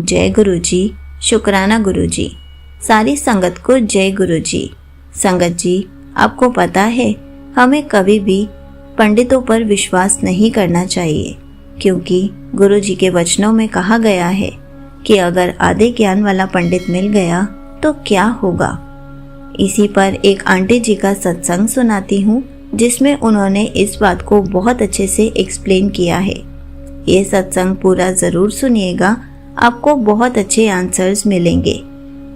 जय गुरु जी, शुक्राना गुरु जी। सारी संगत को जय गुरु जी। संगत जी, आपको पता है हमें कभी भी पंडितों पर विश्वास नहीं करना चाहिए, क्योंकि गुरु जी के वचनों में कहा गया है कि अगर आधे ज्ञान वाला पंडित मिल गया तो क्या होगा। इसी पर एक आंटी जी का सत्संग सुनाती हूँ, जिसमें उन्होंने इस बात को बहुत अच्छे से एक्सप्लेन किया है। ये सत्संग पूरा ज़रूर सुनिएगा, आपको बहुत अच्छे आंसर्स मिलेंगे।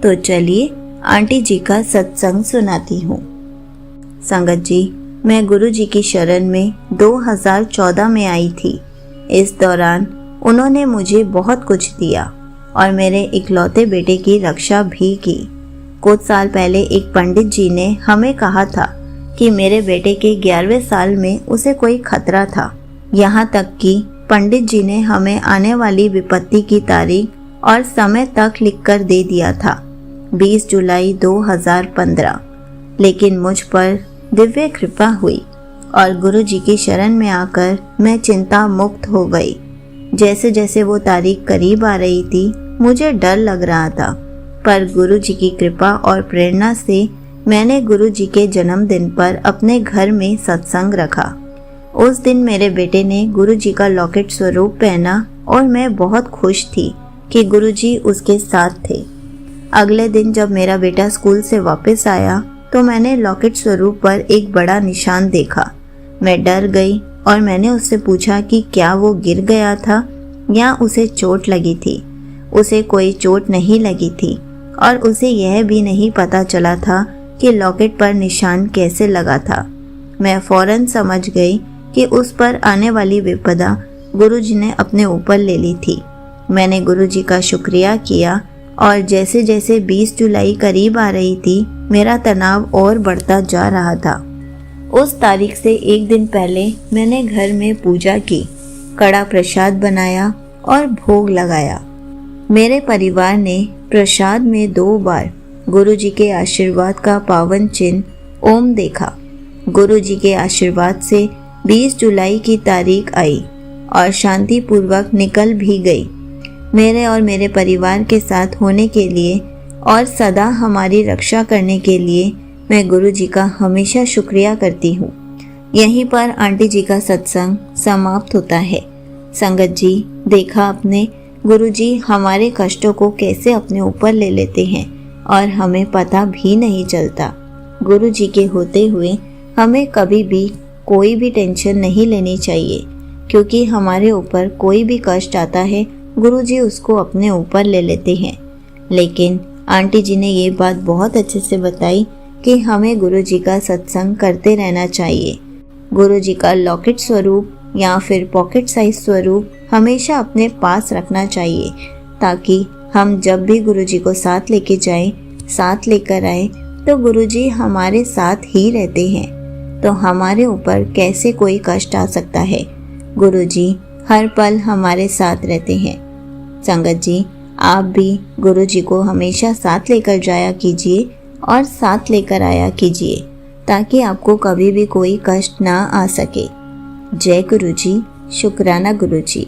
तो चलिए आंटी जी का सत्संग सुनाती हूँ। संगत जी, मैं गुरु जी की शरण में 2014 में आई थी। इस दौरान उन्होंने मुझे बहुत कुछ दिया और मेरे इकलौते बेटे की रक्षा भी की। कुछ साल पहले एक पंडित जी ने हमें कहा था कि मेरे बेटे के 11वें साल में उसे कोई खतरा था। यहाँ तक कि पंडित जी ने हमें आने वाली विपत्ति की तारीख और समय तक लिखकर दे दिया था, 20 जुलाई 2015। लेकिन मुझ पर दिव्य कृपा हुई और गुरु जी की शरण में आकर मैं चिंता मुक्त हो गई। जैसे जैसे वो तारीख करीब आ रही थी, मुझे डर लग रहा था, पर गुरु जी की कृपा और प्रेरणा से मैंने गुरु जी के जन्मदिन पर अपने घर में सत्संग रखा। उस दिन मेरे बेटे ने गुरु जी का लॉकेट स्वरूप पहना और मैं बहुत खुश थी कि गुरु जी उसके साथ थे। अगले दिन जब मेरा बेटा स्कूल से वापस आया तो मैंने लॉकेट स्वरूप पर एक बड़ा निशान देखा। मैं डर गई और मैंने उससे पूछा कि क्या वो गिर गया था या उसे चोट लगी थी। उसे कोई चोट नहीं लगी थी और उसे यह भी नहीं पता चला था कि लॉकेट पर निशान कैसे लगा था। मैं फौरन समझ गई कि उस पर आने वाली विपदा गुरु जी ने अपने ऊपर ले ली थी। मैंने गुरु जी का शुक्रिया किया और जैसे जैसे 20 जुलाई करीब आ रही थी, मेरा तनाव और बढ़ता जा रहा था। उस तारीख से एक दिन पहले मैंने घर में पूजा की, कड़ा प्रसाद बनाया और भोग लगाया। मेरे परिवार ने प्रसाद में 2 बार गुरु जी के आशीर्वाद का पावन चिन्ह ओम देखा। गुरु जी के आशीर्वाद से 20 जुलाई की तारीख आई और शांति पूर्वक निकल भी गई। मेरे और मेरे परिवार के साथ होने के लिए और सदा हमारी रक्षा करने के लिए मैं गुरु जी का हमेशा शुक्रिया करती हूँ। यहीं पर आंटी जी का सत्संग समाप्त होता है। संगत जी, देखा आपने, गुरु जी हमारे कष्टों को कैसे अपने ऊपर ले लेते हैं और हमें पता भी नहीं चलता। गुरु जी के होते हुए हमें कभी भी कोई भी टेंशन नहीं लेनी चाहिए, क्योंकि हमारे ऊपर कोई भी कष्ट आता है गुरु जी उसको अपने ऊपर ले लेते हैं। लेकिन आंटी जी ने ये बात बहुत अच्छे से बताई कि हमें गुरु जी का सत्संग करते रहना चाहिए। गुरु जी का लॉकेट स्वरूप या फिर पॉकेट साइज स्वरूप हमेशा अपने पास रखना चाहिए, ताकि हम जब भी गुरु जी को साथ लेके जाएं, साथ लेकर आए, तो गुरु जी हमारे साथ ही रहते हैं। तो हमारे ऊपर कैसे कोई कष्ट आ सकता है। गुरु जी हर पल हमारे साथ रहते हैं। संगत जी, आप भी गुरु जी को हमेशा साथ लेकर जाया कीजिए और साथ लेकर आया कीजिए, ताकि आपको कभी भी कोई कष्ट ना आ सके। जय गुरु जी, शुक्राना गुरु जी।